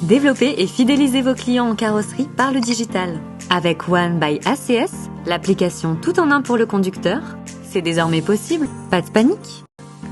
Développez et fidélisez vos clients en carrosserie par le digital. Avec One by ACS, l'application tout en un pour le conducteur, c'est désormais possible, pas de panique.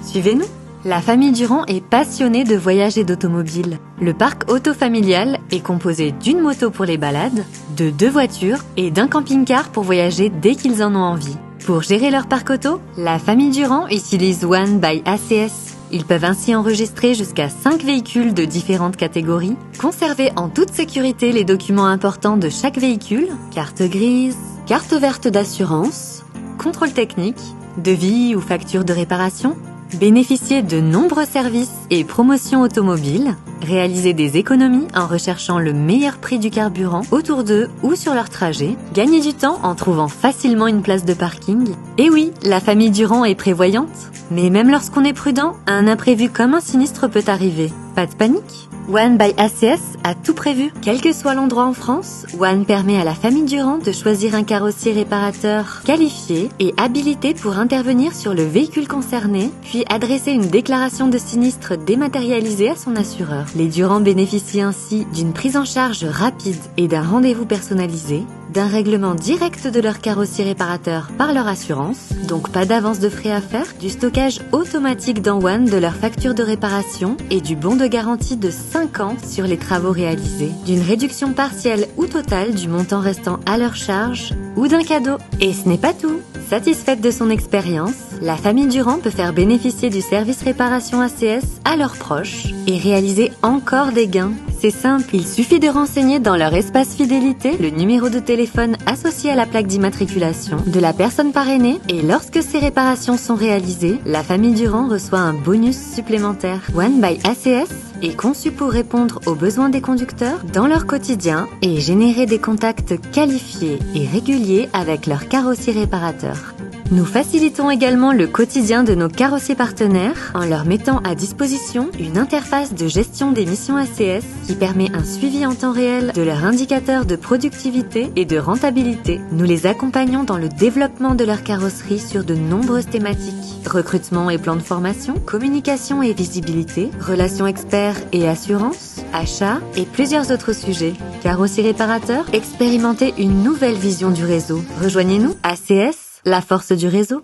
Suivez-nous. La famille Durand est passionnée de voyage et d'automobile. Le parc auto-familial est composé d'une moto pour les balades, de 2 voitures et d'un camping-car pour voyager dès qu'ils en ont envie. Pour gérer leur parc auto, la famille Durand utilise One by ACS. Ils peuvent ainsi enregistrer jusqu'à 5 véhicules de différentes catégories, conserver en toute sécurité les documents importants de chaque véhicule, carte grise, carte verte d'assurance, contrôle technique, devis ou facture de réparation, bénéficier de nombreux services et promotions automobiles, réaliser des économies en recherchant le meilleur prix du carburant autour d'eux ou sur leur trajet, gagner du temps en trouvant facilement une place de parking. Et oui, la famille Durand est prévoyante. Mais même lorsqu'on est prudent, un imprévu comme un sinistre peut arriver. Pas de panique. One by ACS a tout prévu. Quel que soit l'endroit en France, One permet à la famille Durand de choisir un carrossier réparateur qualifié et habilité pour intervenir sur le véhicule concerné, puis adresser une déclaration de sinistre dématérialisée à son assureur. Les Durand bénéficient ainsi d'une prise en charge rapide et d'un rendez-vous personnalisé, d'un règlement direct de leur carrossier réparateur par leur assurance, donc pas d'avance de frais à faire, du stockage automatique dans One de leur facture de réparation et du bon de garantie de 5 ans sur les travaux réalisés, d'une réduction partielle ou totale du montant restant à leur charge ou d'un cadeau. Et ce n'est pas tout. Satisfaite de son expérience, la famille Durand peut faire bénéficier du service réparation ACS à leurs proches et réaliser encore des gains. C'est simple, il suffit de renseigner dans leur espace fidélité le numéro de téléphone associé à la plaque d'immatriculation de la personne parrainée et lorsque ces réparations sont réalisées, la famille Durand reçoit un bonus supplémentaire. One by ACS est conçu pour répondre aux besoins des conducteurs dans leur quotidien et générer des contacts qualifiés et réguliers avec leurs carrossiers réparateurs. Nous facilitons également le quotidien de nos carrossiers partenaires en leur mettant à disposition une interface de gestion des missions ACS qui permet un suivi en temps réel de leurs indicateurs de productivité et de rentabilité. Nous les accompagnons dans le développement de leur carrosserie sur de nombreuses thématiques. Recrutement et plan de formation, communication et visibilité, relations experts et assurance, achat et plusieurs autres sujets. Carrossiers réparateurs, expérimentez une nouvelle vision du réseau. Rejoignez-nous, ACS, la force du réseau.